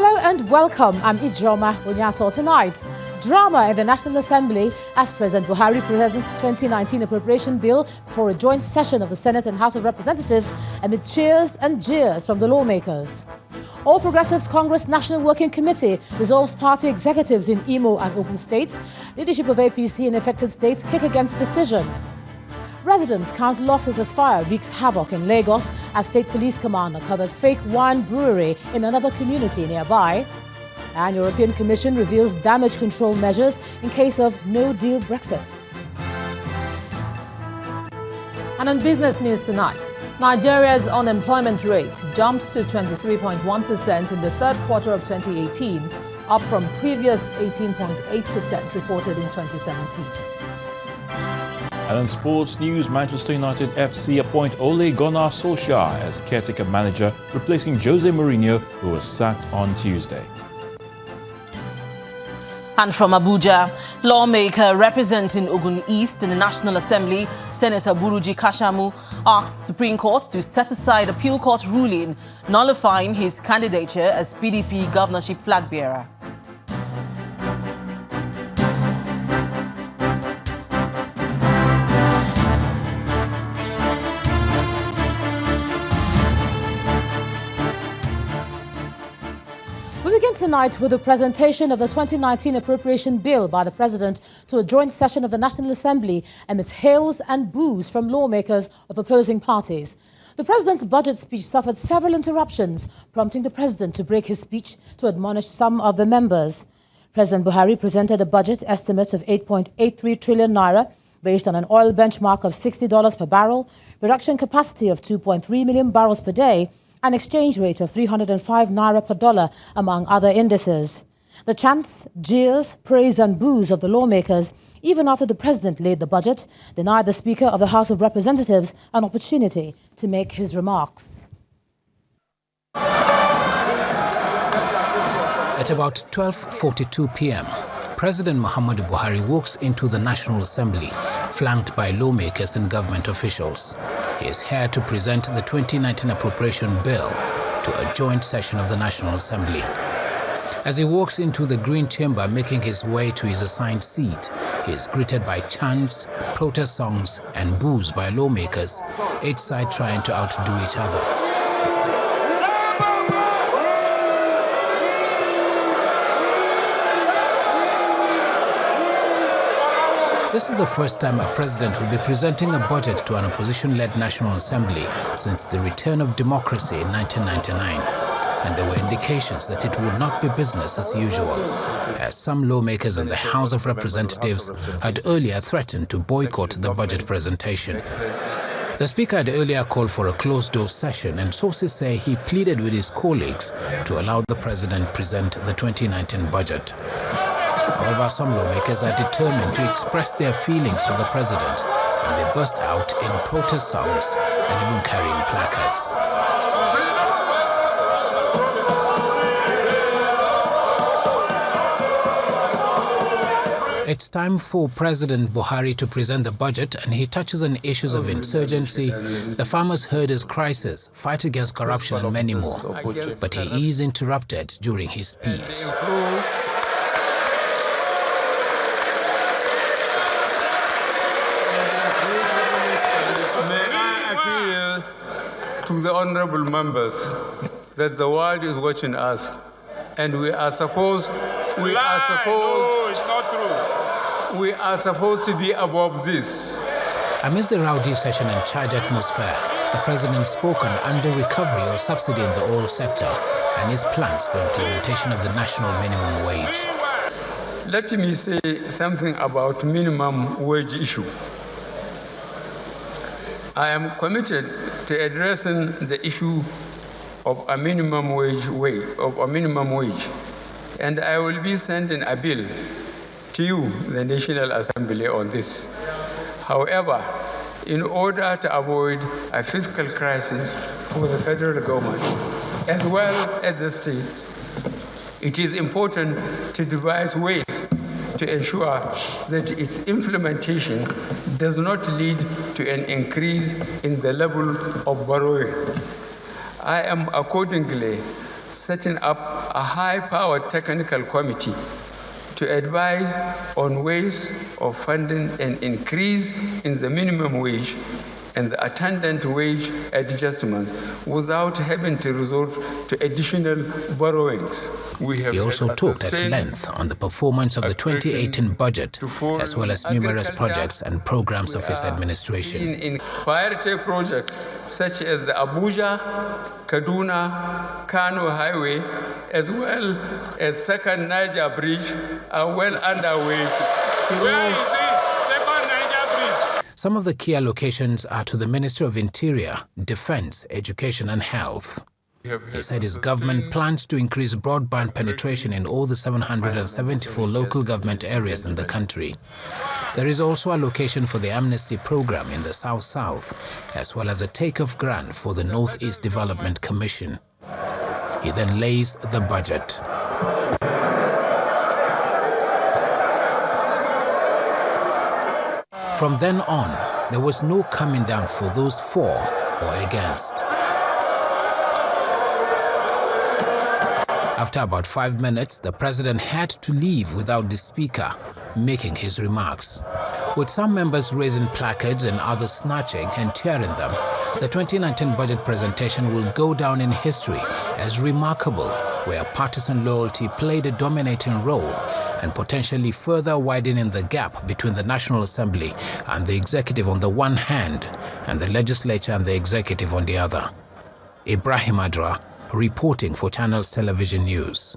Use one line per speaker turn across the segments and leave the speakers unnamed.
Hello and welcome. I'm Ijoma Onyato. Tonight, drama in the National Assembly as President Buhari presents 2019 Appropriation Bill for a joint session of the Senate and House of Representatives amid cheers and jeers from the lawmakers. All Progressives Congress National Working Committee dissolves party executives in Imo and Ogun states. Leadership of APC in affected states kick against decision. Residents count losses as fire wreaks havoc in Lagos as State Police Commander covers fake wine brewery in another community nearby. And European Commission reveals damage control measures in case of no-deal Brexit.
And on business news tonight, Nigeria's unemployment rate jumps to 23.1% in the third quarter of 2018, up from previous 18.8% reported in 2017.
And in sports news, Manchester United FC appoint Ole Gunnar Solskjaer as caretaker manager, replacing Jose Mourinho, who was sacked on Tuesday.
And from Abuja, lawmaker representing Ogun East in the National Assembly, Senator Buruji Kashamu, asked Supreme Court to set aside appeal court ruling nullifying his candidature as PDP governorship flag bearer.
We begin tonight with the presentation of the 2019 Appropriation Bill by the President to a joint session of the National Assembly amidst hails and boos from lawmakers of opposing parties. The President's budget speech suffered several interruptions, prompting the President to break his speech to admonish some of the members. President Buhari presented a budget estimate of 8.83 trillion naira based on an oil benchmark of $60 per barrel, production capacity of 2.3 million barrels per day, an exchange rate of 305 naira per dollar, among other indices. The chants, jeers, praise and boos of the lawmakers, even after the President laid the budget, denied the Speaker of the House of Representatives an opportunity to make his remarks.
At about 12:42 p.m., President Muhammadu Buhari walks into the National Assembly, flanked by lawmakers and government officials. He is here to present the 2019 Appropriation Bill to a joint session of the National Assembly. As he walks into the Green Chamber, making his way to his assigned seat, he is greeted by chants, protest songs, and boos by lawmakers, each side trying to outdo each other. This is the first time a president will be presenting a budget to an opposition-led National Assembly since the return of democracy in 1999. And there were indications that it would not be business as usual, as some lawmakers in the House of Representatives had earlier threatened to boycott the budget presentation. The Speaker had earlier called for a closed-door session, and sources say he pleaded with his colleagues to allow the president present the 2019 budget. However, some lawmakers are determined to express their feelings for the president, and they burst out in protest songs and even carrying placards. It's time for President Buhari to present the budget, and he touches on issues of insurgency, the farmers' herders' crisis, fight against corruption, and many more. But he is interrupted during his speech.
To the honorable members, that the world is watching us, and we are supposed to be above this.
Amidst the rowdy session and charged atmosphere, the president spoke on under-recovery or subsidy in the oil sector and his plans for implementation of the national minimum wage.
Let me say something about minimum wage issue. I am committed to addressing the issue of a minimum wage, and I will be sending a bill to you, the National Assembly, on this. However, in order to avoid a fiscal crisis for the federal government, as well as the states, it is important to devise ways to ensure that its implementation does not lead to an increase in the level of borrowing. I am accordingly setting up a high-powered technical committee to advise on ways of funding an increase in the minimum wage and the attendant wage adjustments without having to resort to additional borrowings.
He also talked at length on the performance of the 2018 budget, as well as numerous projects and programs of his administration.
In priority projects such as the Abuja-Kaduna-Kano highway, as well as second Niger bridge, are well underway.
Some of the key allocations are to the Ministry of Interior, Defense, Education and Health. He said his government plans to increase broadband penetration in all the 774 local government areas in the country. There is also allocation for the amnesty program in the South-South, as well as a take-off grant for the North-East Development Commission. He then lays the budget. From then on, there was no coming down for those for or against. After about 5 minutes, the president had to leave without the speaker making his remarks. With some members raising placards and others snatching and tearing them, the 2019 budget presentation will go down in history as remarkable, where partisan loyalty played a dominating role and potentially further widening the gap between the National Assembly and the executive on the one hand and the legislature and the executive on the other. Ibrahim Adra, reporting for Channels Television News.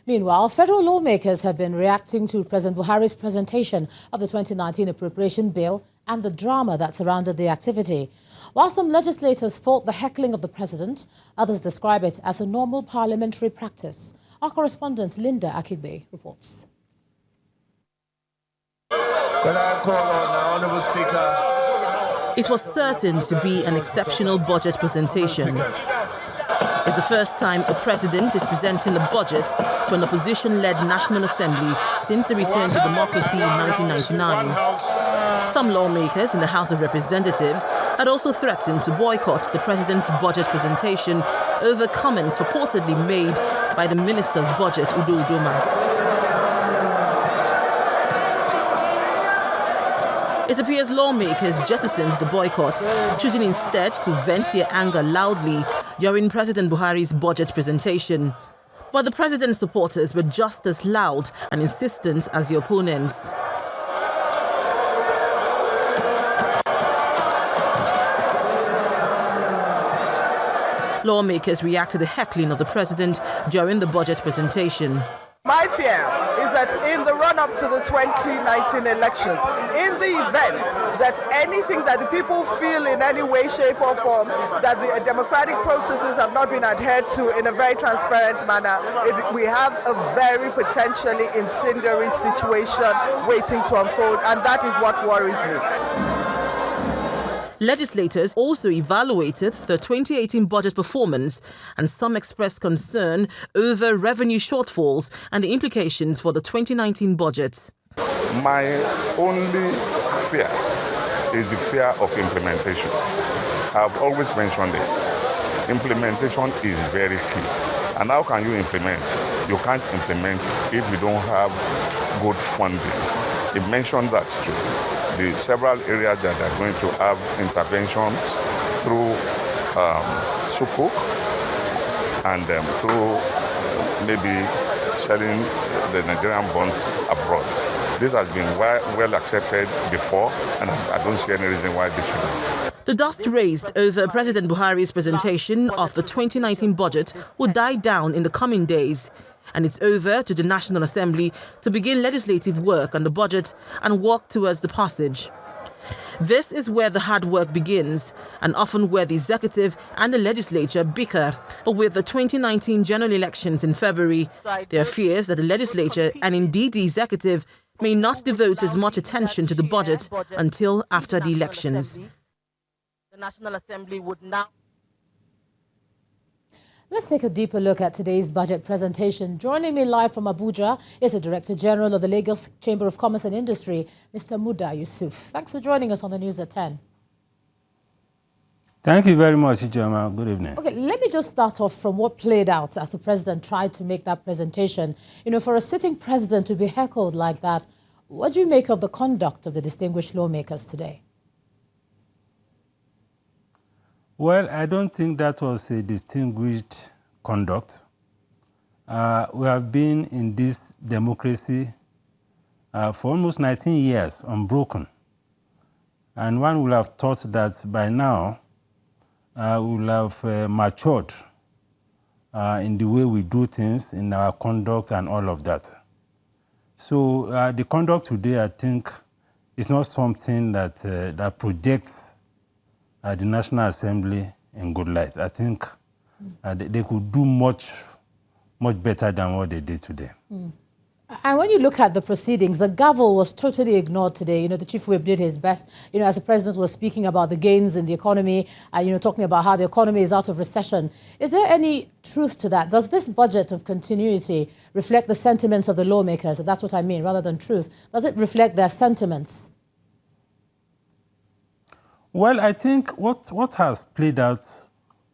Meanwhile, federal lawmakers have been reacting to President Buhari's presentation of the 2019 Appropriation Bill and the drama that surrounded the activity. While some legislators fault the heckling of the president, others describe it as a normal parliamentary practice. Our correspondent Linda Akigbe reports.
Can I call on the Honourable Speaker?
It was certain to be an exceptional budget presentation. It's the first time a president is presenting a budget to an opposition-led National Assembly since the return to democracy in 1999. Some lawmakers in the House of Representatives had also threatened to boycott the president's budget presentation over comments purportedly made by the Minister of Budget, Udo Udoma. It appears lawmakers jettisoned the boycott, choosing instead to vent their anger loudly during President Buhari's budget presentation. But the president's supporters were just as loud and insistent as the opponents. Lawmakers react to the heckling of the president during the budget presentation.
My fear is that in the run-up to the 2019 elections, in the event that anything that the people feel in any way, shape or form that the democratic processes have not been adhered to in a very transparent manner, we have a very potentially incendiary situation waiting to unfold, and that is what worries me.
Legislators also evaluated the 2018 budget performance, and some expressed concern over revenue shortfalls and the implications for the 2019 budget.
My only fear is the fear of implementation. I've always mentioned it. Implementation is very key. And how can you implement? You can't implement if you don't have good funding. It mentioned that too. The several areas that are going to have interventions through sukuk and through maybe selling the Nigerian bonds abroad. This has been well accepted before, and I don't see any reason why this should.
The dust raised over President Buhari's presentation of the 2019 budget will die down in the coming days. And it's over to the National Assembly to begin legislative work on the budget and work towards the passage. This is where the hard work begins, and often where the executive and the legislature bicker. But with the 2019 general elections in February, there are fears that the legislature and indeed the executive may not devote as much attention to the budget until after the elections.
The National Assembly would now...
Let's take a deeper look at today's budget presentation. Joining me live from Abuja is the Director General of the Lagos Chamber of Commerce and Industry, Mr. Muda Yusuf. Thanks for joining us on the news at 10.
Thank you very much, Ijoma. Good evening.
Okay, let me just start off from what played out as the president tried to make that presentation. You know, for a sitting president to be heckled like that, what do you make of the conduct of the distinguished lawmakers today?
Well, I don't think that was a distinguished conduct. We have been in this democracy for almost 19 years, unbroken. And one would have thought that by now, we will have matured in the way we do things, in our conduct and all of that. So the conduct today, I think, is not something that, that projects the National Assembly in good light. I think they could do much better than what they did today.
And when you look at the proceedings, the gavel was totally ignored today. You know, the chief whip did his best, you know, as the president was speaking about the gains in the economy, you know, talking about how the economy is out of recession. Is there any truth to that? Does this budget of continuity reflect the sentiments of the lawmakers? That's what I mean, rather than truth. Does it reflect their sentiments?
Well, I think what has played out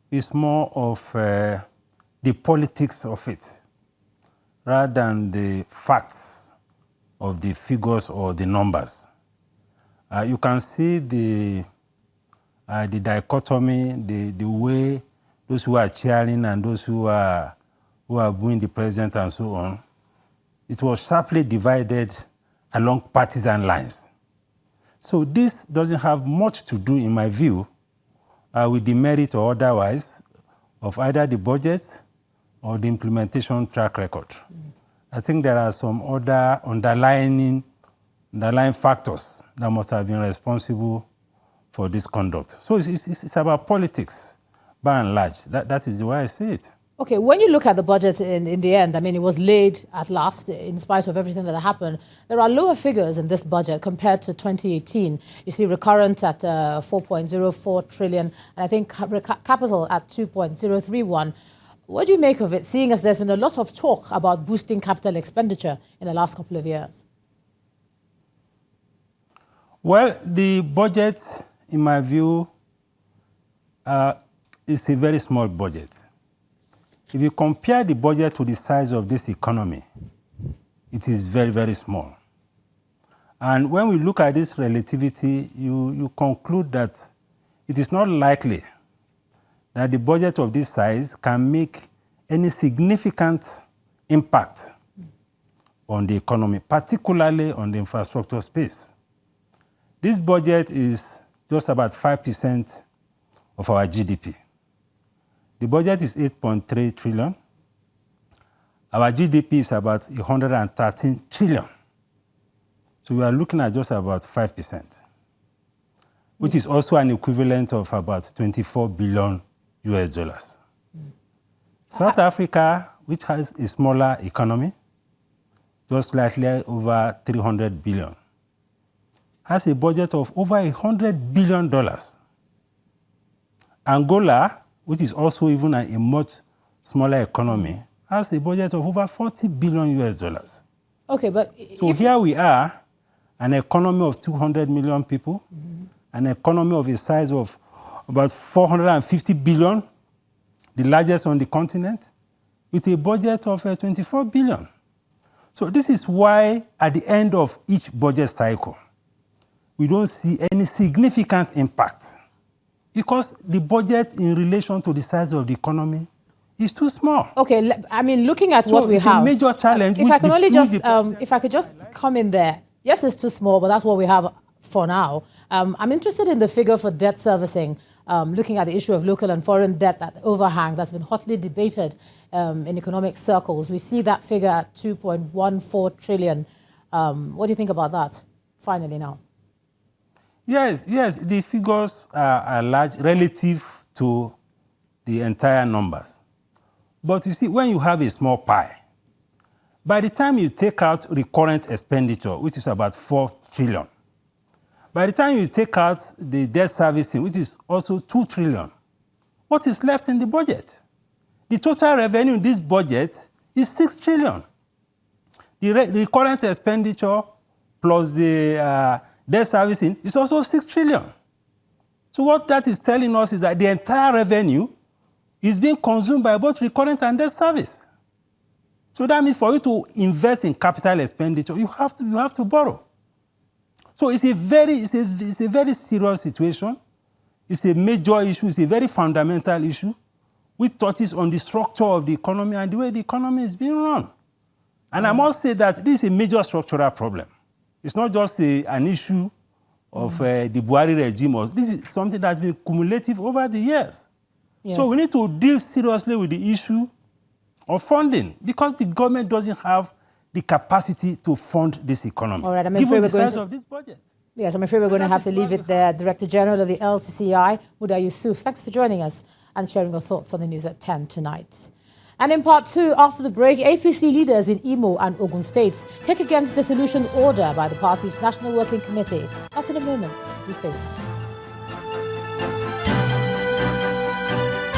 is more of the politics of it, rather than the facts of the figures or the numbers. You can see the dichotomy, the way those who are cheering and those who are booing the president and so on. It was sharply divided along partisan lines. So this doesn't have much to do, in my view, with the merit or otherwise of either the budget or the implementation track record. I think there are some other underlying factors that must have been responsible for this conduct. So it's about politics, by and large. That is the way I see it.
Okay, when you look at the budget in the end, I mean, it was laid at last, in spite of everything that happened. There are lower figures in this budget compared to 2018. You see recurrent at 4.04 trillion, and I think capital at 2.031. What do you make of it, seeing as there's been a lot of talk about boosting capital expenditure in the last couple of years?
Well, the budget, in my view, is a very small budget. If you compare the budget to the size of this economy, it is very, very small. And when we look at this relativity, you conclude that it is not likely that the budget of this size can make any significant impact on the economy, particularly on the infrastructure space. This budget is just about 5% of our GDP. The budget is 8.3 trillion. Our GDP is about 113 trillion. So we are looking at just about 5%, which is also an equivalent of about 24 billion US dollars. South Africa, which has a smaller economy, just slightly over 300 billion, has a budget of over $100 billion. Angola, which is also even a much smaller economy, has a budget of over 40 billion US dollars.
Okay, but
so here we are, an economy of 200 million people, an economy of a size of about 450 billion, the largest on the continent, with a budget of 24 billion. So this is why at the end of each budget cycle, we don't see any significant impact, because the budget in relation to the size of the economy is too small.
Okay, I mean, looking at what we have,
it's a major challenge.
If I can only just, if I could just come in there. Yes, it's too small, but that's what we have for now. I'm interested in the figure for debt servicing, looking at the issue of local and foreign debt, that overhang that's been hotly debated in economic circles. We see that figure at 2.14 trillion. What do you think about that, finally now?
Yes, the figures are large relative to the entire numbers. But you see, when you have a small pie, by the time you take out recurrent expenditure, which is about 4 trillion, by the time you take out the debt servicing, which is also 2 trillion, what is left in the budget? The total revenue in this budget is 6 trillion. The recurrent expenditure plus the debt servicing is also 6 trillion. So what that is telling us is that the entire revenue is being consumed by both recurrent and debt service. So that means for you to invest in capital expenditure, you have to borrow. So it's a very serious situation. It's a major issue. It's a very fundamental issue, which touches on the structure of the economy and the way the economy is being run. And I must say that this is a major structural problem. It's not just an issue of the Buhari regime. This is something that's been cumulative over the years. Yes. So we need to deal seriously with the issue of funding because the government doesn't have the capacity to fund this economy,
all right,
given the size of this budget.
Yes, I'm afraid we're going to have to leave it there. Director General of the LCCI, Muda Yusuf, thanks for joining us and sharing your thoughts on the news at 10 tonight. And in part 2, after the break, APC leaders in Imo and Ogun states kick against dissolution order by the party's National Working Committee. That's in a moment. Do stay with us.